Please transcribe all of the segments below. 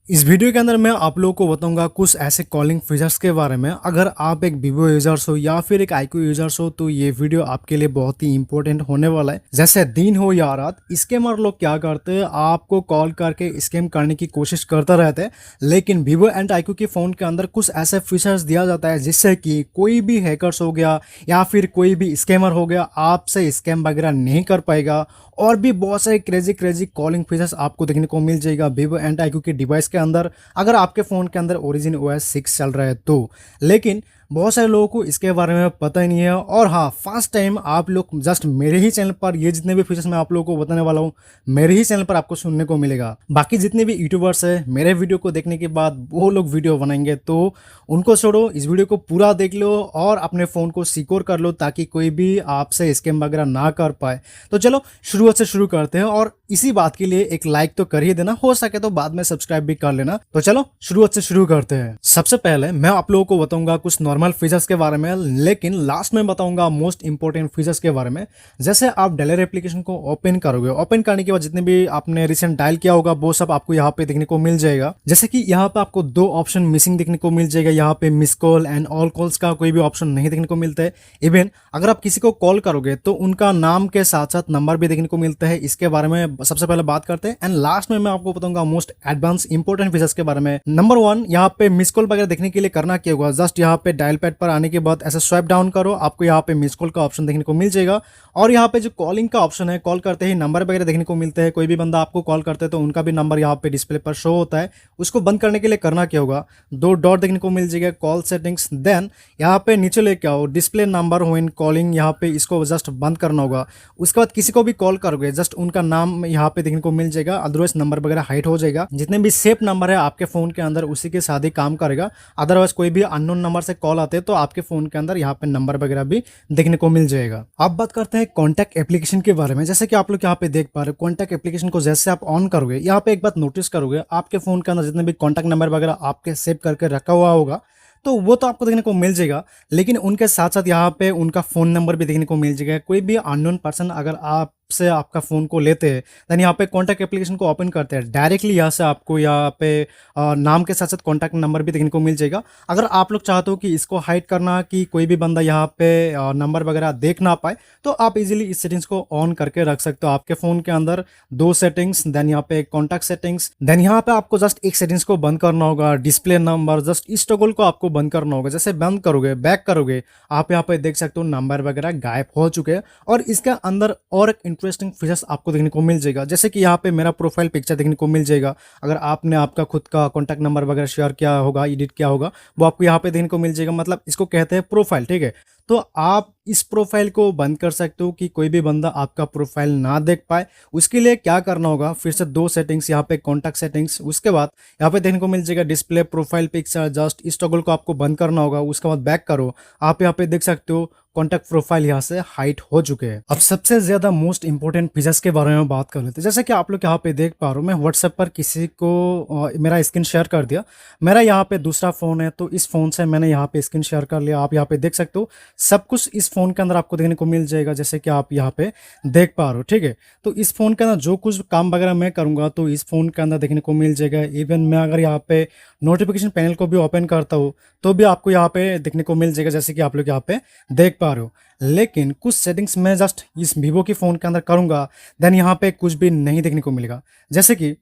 इस वीडियो के अंदर मैं आप लोगों को बताऊंगा कुछ ऐसे कॉलिंग फीचर्स के बारे में। अगर आप एक वीवो यूजर्स हो या फिर एक आईक्यू यूजर्स हो तो ये वीडियो आपके लिए बहुत ही इंपॉर्टेंट होने वाला है। जैसे दिन हो या रात, स्कैमर लोग क्या करते हैं, आपको कॉल करके स्कैम करने की कोशिश करते रहते हैं। लेकिन वीवो एंड आईक्यू के फोन के अंदर कुछ ऐसे फीचर्स दिया जाता है जिससे कि कोई भी हैकर्स हो गया या फिर कोई भी स्कैमर हो गया आपसे स्कैम वगैरह नहीं कर पाएगा। और भी बहुत सारे क्रेजी क्रेजी कॉलिंग फीचर्स आपको देखने को मिल जाएगा वीवो एंड आईक्यू के डिवाइस के अंदर, अगर आपके फ़ोन के अंदर ओरिजिन OS 6 चल रहा है तो। लेकिन बहुत सारे लोगों को इसके बारे में पता ही नहीं है। और हाँ, फर्स्ट टाइम आप लोग जस्ट मेरे ही चैनल पर ये जितने भी फीचर्स मैं आप लोगों को बताने वाला हूँ मेरे ही चैनल पर आपको सुनने को मिलेगा। बाकी जितने भी यूट्यूबर्स है मेरे वीडियो को देखने के बाद वो लोग वीडियो बनाएंगे तो उनको छोड़ो, इस वीडियो को पूरा देख लो और अपने फ़ोन को सिक्योर कर लो ताकि कोई भी आपसे स्कैम वगैरह ना कर पाए। तो चलो शुरुआत से शुरू करते हैं, और इसी बात के लिए एक लाइक तो कर ही देना, हो सके तो बाद में सब्सक्राइब भी कर लेना। तो चलो शुरुआत से शुरू करते हैं। सबसे पहले मैं आप लोगों को बताऊंगा कुछ नॉर्मल फीचर्स के बारे में, लेकिन लास्ट में बताऊंगा मोस्ट इंपॉर्टेंट फीचर्स के बारे में। जैसे आप डायलर एप्लीकेशन को ओपन करोगे, ओपन करने के बाद जितने भी आपने रिसेंट डायल किया होगा वो सब आपको यहाँ पे देखने को मिल जाएगा। जैसे कि यहाँ पे आपको दो ऑप्शन मिसिंग देखने को मिल जाएगा, यहाँ पे miss call and all calls का कोई भी ऑप्शन नहीं देखने को मिलता है। इवन अगर आप किसी को कॉल करोगे तो उनका नाम के साथ साथ नंबर भी देखने को मिलता है। इसके बारे में सबसे पहले बात करते हैं एंड लास्ट में मैं आपको बताऊंगा मोस्ट एडवांस इंपॉर्टेंट फीचर्स के बारे में। नंबर 1, यहाँ पे मिस कॉल वगैरह देखने के लिए करना क्या होगा, जस्ट यहाँ पे डायल पैड पर आने के बाद ऐसे स्वाइप डाउन करो, आपको यहाँ पे मिस कॉल का ऑप्शन देखने को मिल जाएगा। और यहाँ पे जो कॉलिंग का ऑप्शन है, कॉल करते ही नंबर वगैरह देखने को मिलते हैं। कोई भी बंदा आपको कॉल करते हैं तो उनका भी नंबर यहाँ पे डिस्प्ले पर शो होता है। उसको बंद करने के लिए करना क्या होगा, दो डॉट देखने को मिल जाएगा, कॉल सेटिंग्स, देन यहाँ पे नीचे लेके आओ डिस्प्ले नंबर व्हेन कॉलिंग, यहाँ पे इसको जस्ट बंद करना होगा। उसके बाद किसी को भी कॉल करोगे जस्ट उनका नाम यहाँ पे देखने को मिल जाएगा, अदरवाइज नंबर वगैरह हाइड हो जाएगा। जितने भी सेफ नंबर है आपके फोन के अंदर उसी के साथ ही काम करेगा। अदरवाइज कोई भी अननोन नंबर से कॉल आते हैं तो आपके फोन के अंदर यहाँ पे नंबर वगैरह भी देखने को मिल जाएगा। अब बात करते हैं कॉन्टैक्ट एप्लीकेशन के बारे में। जैसे कि आप लोग यहाँ पे देख पा रहे हो, कॉन्टैक्ट एप्लीकेशन को जैसे आप ऑन करोगे, यहाँ पे एक बात नोटिस करोगे, आपके फोन के अंदर जितने भी कॉन्टैक्ट नंबर वगैरह आपके सेव करके रखा हुआ होगा तो वो तो आपको देखने को मिल जाएगा। लेकिन उनके साथ साथ यहाँ पे उनका फोन नंबर भी देखने को मिल जाएगा। कोई भी अननोन पर्सन अगर आपसे आपका फोन को लेते हैं देन यहाँ पे कॉन्टैक्ट एप्लीकेशन को ओपन करते हैं, डायरेक्टली यहाँ से आपको यहाँ पे नाम के साथ साथ कॉन्टैक्ट नंबर भी देखने को मिल जाएगा। अगर आप लोग चाहते हो कि इसको हाइड करना कि कोई भी बंदा यहाँ पे नंबर वगैरह देख ना पाए तो आप इजीली इस सेटिंग्स को ऑन करके रख सकते हो। आपके फोन के अंदर दो सेटिंग्स, देन यहाँ पे कॉन्टैक्ट सेटिंग्स, देन यहाँ पे आपको जस्ट एक सेटिंग्स को बंद करना होगा, डिस्प्ले नंबर, जस्ट इस टॉगल को आपको बंद करना होगा। जैसे बंद करोगे, बैक करोगे, आप यहाँ पे देख सकते हो नंबर वगैरह गायब हो चुके हैं। और इसके अंदर और एक इंटरेस्टिंग फीचर्स आपको देखने को मिल जाएगा, जैसे कि यहाँ पे मेरा प्रोफाइल पिक्चर देखने को मिल जाएगा। अगर आपने आपका खुद का कॉन्टैक्ट नंबर वगैरह शेयर किया होगा, एडिट किया होगा, वो आपको यहाँ पे देखने को मिल जाएगा। मतलब इसको कहते हैं प्रोफाइल, ठीक है। तो आप इस प्रोफाइल को बंद कर सकते हो कि कोई भी बंदा आपका प्रोफाइल ना देख पाए। उसके लिए क्या करना होगा, फिर से दो सेटिंग्स, यहाँ पे कॉन्टैक्ट सेटिंग्स, उसके बाद यहाँ पे देखने को मिल जाएगा डिस्प्ले प्रोफाइल पिक्चर, जस्ट इस टॉगल को आपको बंद करना होगा। उसके बाद बैक करो, आप यहाँ पे देख सकते हो कॉन्टैक्ट प्रोफाइल यहाँ से हाइड हो चुके हैं। अब सबसे ज्यादा मोस्ट इंपॉर्टेंट फीचर्स के बारे में बात कर लेते हैं। जैसे कि आप लोग यहाँ पे देख पा रहे हो, मैं व्हाट्सएप पर किसी को मेरा स्क्रीन शेयर कर दिया। मेरा यहाँ पे दूसरा फोन है तो इस फोन से मैंने यहाँ पे स्क्रीन शेयर कर लिया। आप यहाँ पे देख सकते हो सब कुछ इस फोन के अंदर आपको देखने को मिल जाएगा, जैसे कि आप यहाँ पे देख पा रहे हो, ठीक है। तो इस फोन के अंदर जो कुछ काम वगैरह मैं करूंगा तो इस फोन के अंदर देखने को मिल जाएगा। इवन मैं अगर यहाँ पे नोटिफिकेशन पैनल को भी ओपन करता हूँ तो भी आपको यहाँ पे देखने को मिल जाएगा, जैसे कि आप लोग यहाँ पे देख पा रहे हो। लेकिन कुछ सेटिंग्स मैं जस्ट इस वीवो के फोन के अंदर करूंगा देन यहाँ पे कुछ भी नहीं देखने को मिलेगा। जैसे कि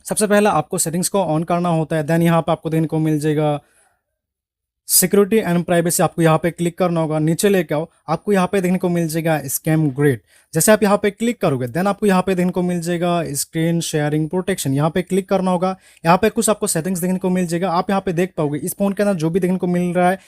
सबसे पहले आपको सेटिंग्स को ऑन करना होता है, देन यहाँ पे आपको देखने को मिल जाएगा सिक्योरिटी एंड प्राइवेसी, आपको यहाँ पे क्लिक करना होगा। नीचे लेके आओ, आपको यहाँ पे देखने को मिल जाएगा स्कैम ग्रेड। जैसे आप यहाँ पे क्लिक करोगे देन आपको यहाँ पे देखने को मिल जाएगा स्क्रीन शेयरिंग प्रोटेक्शन, यहाँ पे क्लिक करना होगा। यहाँ पे कुछ आपको सेटिंग्स देखने को मिल जाएगा। आप यहाँ पे देख पाओगे इस फोन के अंदर जो भी देखने को मिल रहा है,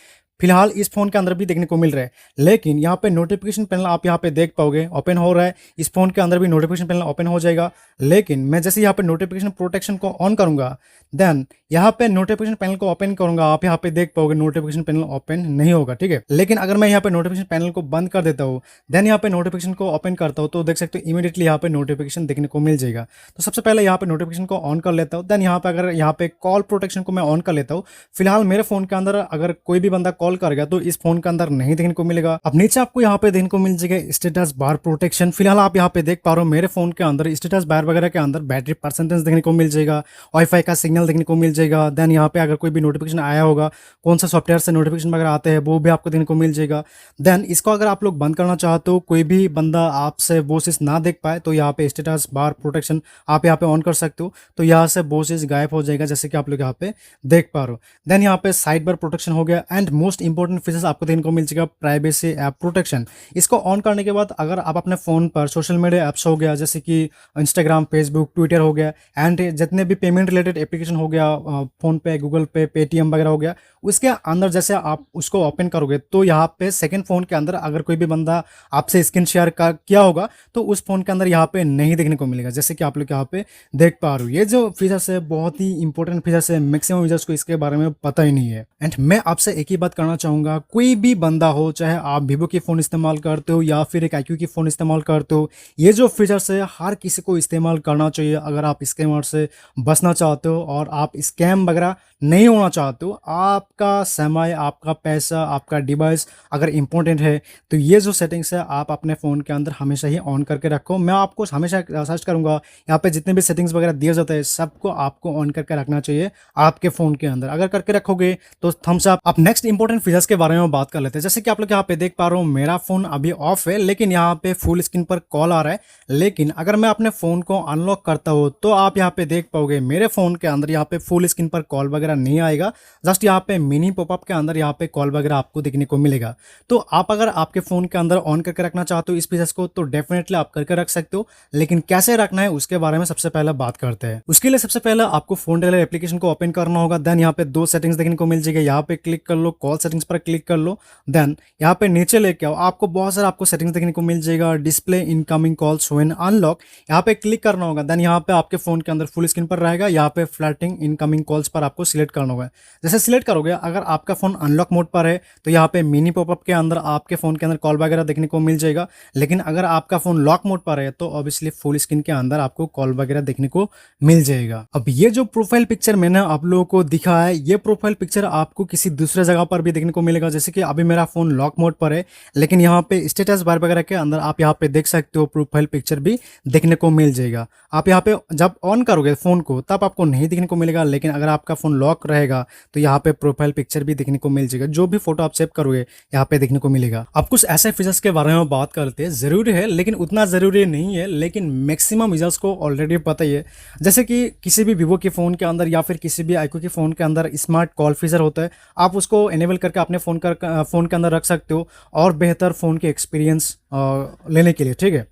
फिलहाल इस फोन के अंदर भी देखने को मिल रहा है। लेकिन यहाँ पे नोटिफिकेशन पैनल आप यहाँ पे देख पाओगे ओपन हो रहा है, इस फोन के अंदर भी नोटिफिकेशन पैनल ओपन हो जाएगा। लेकिन मैं जैसे यहाँ पे नोटिफिकेशन प्रोटेक्शन को ऑन करूंगा देन यहाँ पे नोटिफिकेशन पैनल को ओपन करूंगा, आप यहाँ पे देख पाओगे नोटिफिकेशन पैनल ओपन नहीं होगा, ठीक है। लेकिन अगर मैं यहाँ पे नोटिफिकेशन पैनल को बंद कर देता हूँ देन यहाँ पे नोटिफिकेशन को ओपन करता हूँ तो देख सकते हो इमीडिएटली यहाँ पे नोटिफिकेशन देखने को मिल जाएगा। तो सबसे पहले यहाँ पे नोटिफिकेशन को ऑन कर लेता हूँ, देन यहाँ पे अगर यहाँ पे कॉल प्रोटेक्शन को मैं ऑन कर लेता हूँ। फिलहाल मेरे फोन के अंदर अगर कोई भी बंदा कॉल कॉल कर गया तो इस फोन के अंदर नहीं देखने को मिलेगा। अब नीचे आपको यहाँ पे देखने को मिल जाएगा स्टेटस बार प्रोटेक्शन। फिलहाल आप यहाँ पे देख पा रहे हो मेरे फोन के अंदर स्टेटस बार वगैरह के अंदर बैटरी परसेंटेज देखने को मिल जाएगा, वाईफाई का सिग्नल देखने को मिल जाएगा। देन यहाँ पे अगर कोई भी नोटिफिकेशन आया होगा, कौन सा सॉफ्टवेयर से नोटिफिकेशन वगैरह आते हैं वो भी आपको देखने को मिल जाएगा। देन इसको अगर आप लोग बंद करना चाहते हो, कोई भी बंदा आपसे वॉइस ना देख पाए, तो यहाँ पे स्टेटस बार प्रोटेक्शन आप यहाँ पे ऑन कर सकते हो, तो यहाँ से वॉइस गायब हो जाएगा जैसे कि आप लोग यहाँ पे देख पा रहे हो। देन यहाँ पे साइड बार प्रोटेक्शन हो गया एंड मोस्ट इंपॉर्टेंट फीचर्स आपको देखने को मिल जाएगा प्राइवेसी ऐप प्रोटेक्शन। इसको ऑन करने के बाद अगर आप अपने फोन पर सोशल मीडिया ऐप्स हो गया जैसे कि इंस्टाग्राम, फेसबुक, ट्विटर हो गया एंड जितने भी पेमेंट रिलेटेड एप्लीकेशन हो गया, फोन पे, गूगल पे, पेटीएम वगैरह हो गया, उसके अंदर जैसे आप उसको ओपन करोगे तो यहाँ पे सेकंड फोन के अंदर अगर कोई भी बंदा आपसे स्क्रीन शेयर किया होगा तो उस फोन के अंदर यहाँ पे नहीं देखने को मिलेगा, जैसे कि आप लोग यहाँ पे देख पा रहे हो। ये जो फीचर्स है बहुत ही इंपॉर्टेंट फीचर्स है, मैक्सिमम यूजर्स को इसके बारे में पता ही नहीं है। एंड मैं आपसे एक ही बात करना चाहूंगा, कोई भी बंदा हो, चाहे आप वीवो की फोन इस्तेमाल करते हो या फिर एक आईक्यू की फोन इस्तेमाल करते हो, ये जो फीचर्स है हर किसी को इस्तेमाल करना चाहिए अगर आप स्कैमर से बचना चाहते हो और आप स्कैम वगैरह नहीं होना चाहते हो। आपका समय, आपका पैसा, आपका डिवाइस अगर इंपॉर्टेंट है तो ये जो सेटिंग्स है आप अपने फ़ोन के अंदर हमेशा ही ऑन करके रखो। मैं आपको हमेशा सर्च करूंगा, यहाँ पे जितने भी सेटिंग्स वगैरह दिए जाते हैं सबको आपको ऑन करके रखना चाहिए आपके फ़ोन के अंदर। अगर करके रखोगे तो थम्स अप। अब नेक्स्ट इंपॉर्टेंट फीचर्स के बारे में बात कर लेते हैं। जैसे कि आप लोग यहाँ पे देख पा रहे हो मेरा फ़ोन अभी ऑफ है लेकिन यहाँ पे फुल स्क्रीन पर कॉल आ रहा है, लेकिन अगर मैं अपने फ़ोन को अनलॉक करता हूँ तो आप यहाँ पे देख पाओगे मेरे फ़ोन के अंदर यहाँ पे फुल स्क्रीन पर कॉल वगैरह नहीं आएगा, जस्ट यहाँ पे मिनी पॉपअप के अंदर यहाँ पे कॉल वगैरह आपको देखने को मिलेगा। तो आप अगर आपके फ़ोन के अंदर ऑन करके रखना चाहते हो इस फीचर्स को तो डेफिनेटली आप करके रख सकते हो, लेकिन कैसे रखना है उसके बारे में सबसे पहले बात करते हैं। उसके लिए सबसे पहले आपको फोन डिटेलर एप्लीकेशन को ओपन करना होगा। देन यहाँ पे दो सेटिंग्स देखने को मिल जाएगा, यहाँ पे क्लिक कर लो, कॉल सेटिंग्स पर क्लिक कर लो। देन यहाँ पे नीचे लेके आओ, आपको बहुत सारा आपको सेटिंग्स देखने को मिल जाएगा, display incoming calls when unlock, यहाँ पे क्लिक करना होगा। देन यहाँ पे आपके फोन के अंदर फुल स्क्रीन पर रहेगा, यहाँ पे फ्लैटिंग इनकमिंग कॉल्स पर आपको सिलेक्ट करना होगा। जैसे सिलेक्ट करोगे अगर आपका फोन अनलॉक मोड पर है तो यहाँ पे मिनी पॉपअप के अंदर आपके फोन के अंदर कॉल वगैरह देखने को मिल जाएगा, लेकिन अगर आपका फोन लॉक मोड पर है तो ऑब्वियसली फुल स्क्रीन के अंदर आपको कॉल वगैरह देखने को मिल जाएगा। अब ये जो प्रोफाइल पिक्चर मैंने आप लोगों को दिखा है, ये प्रोफाइल पिक्चर आपको किसी दूसरे जगह पर भी देखने को मिलेगा। जैसे कि अभी मेरा फोन लॉक मोड पर है लेकिन यहाँ पे स्टेटस बार वगैरह के अंदर आप यहाँ पे देख सकते हो प्रोफाइल पिक्चर भी देखने को मिल जाएगा। आप यहाँ पे जब ऑन करोगे फोन को तब आपको नहीं देखने को मिलेगा, लेकिन अगर आपका फोन लॉक रहेगा तो यहाँ पे प्रोफाइल पिक्चर भी देखने को मिल जाएगा, जो भी फोटो आप सेव करोगे यहाँ पे देखने को मिलेगा। अब कुछ ऐसे फीचर्स के बारे में बात करते हैं, जरूरी है लेकिन उतना जरूरी नहीं है, लेकिन मैक्सिमम यूजर्स को ऑलरेडी पता ही है। जैसे कि किसी भी वीवो के फोन के अंदर या फिर किसी भी आईक्यू के फोन के अंदर स्मार्ट कॉल फीचर होता है, आप उसको एनेबल करके अपने फोन के अंदर रख सकते हो और बेहतर फोन के एक्सपीरियंस लेने के लिए। ठीक है,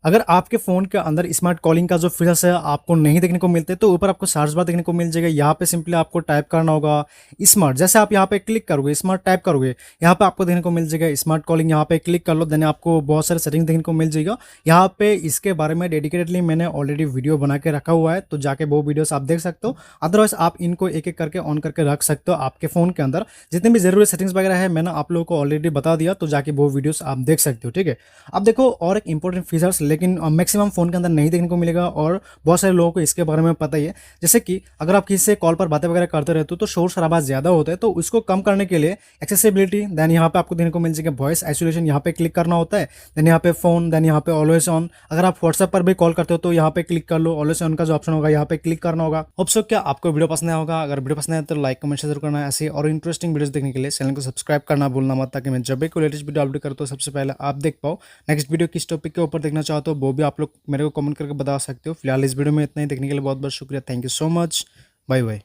अगर आपके फ़ोन के अंदर स्मार्ट कॉलिंग का जो फीचर्स है आपको नहीं देखने को मिलते तो ऊपर आपको सर्च बार देखने को मिल जाएगा, यहाँ पे सिंपली आपको टाइप करना होगा स्मार्ट। जैसे आप यहाँ पे क्लिक करोगे, स्मार्ट टाइप करोगे, यहाँ पे आपको देखने को मिल जाएगा स्मार्ट कॉलिंग, यहाँ पे क्लिक कर लो। देन आपको बहुत सारे सेटिंग देखने को मिल जाएगा। यहाँ पे इसके बारे में डेडिकेटेडली मैंने ऑलरेडी वीडियो बना के रखा हुआ है, तो जाके वो वीडियोस आप देख सकते हो। अदरवाइज आप इनको एक एक करके ऑन करके रख सकते हो आपके फ़ोन के अंदर। जितने भी जरूरी सेटिंग्स वगैरह है मैंने आप लोगों को ऑलरेडी बता दिया, तो जाके वो वीडियोस आप देख सकते हो। ठीक है, अब देखो और एक इंपॉर्टेंट फीचर्स लेकिन मैक्सिमम फोन के अंदर नहीं देखने को मिलेगा और बहुत सारे लोगों को इसके बारे में पता ही है। जैसे कि अगर आप किसी से कॉल पर बातें वगैरह करते रहते हो तो शोर शराबा ज़्यादा होता है, तो उसको कम करने के लिए एक्सेसिबिलिटी, देन यहाँ पे आपको देखने को मिल जाएगा वॉइस आइसोलेशन, यहाँ पे क्लिक करना होता है। देन यहाँ पे फोन, देन यहाँ पे ऑलवेज ऑन। अगर आप व्हाट्सएप पर भी कॉल करते हो तो यहाँ पे क्लिक कर लो, ऑलवेज ऑन का जो ऑप्शन होगा यहाँ पे क्लिक करना होगा। होप सो क्या आपको वीडियो पसंद आया होगा। अगर वीडियो पसंद आया तो लाइक कमेंट शेयर करना, ऐसे और इंटरेस्टिंग वीडियोस देखने के लिए चैनल को सब्सक्राइब करना भूलना मत, ताकि मैं जब भी कोई लेटेस्ट वीडियो अपलोड करता हूँ सबसे पहले आप देख पाओ। नेक्स्ट वीडियो किस टॉपिक के ऊपर देखना चाहते हो वो भी आप लोग मेरे को कमेंट करके बता सकते हो। फिलहाल इस वीडियो में इतना ही, देखने के लिए बहुत बहुत शुक्रिया। Thank you so much, bye bye.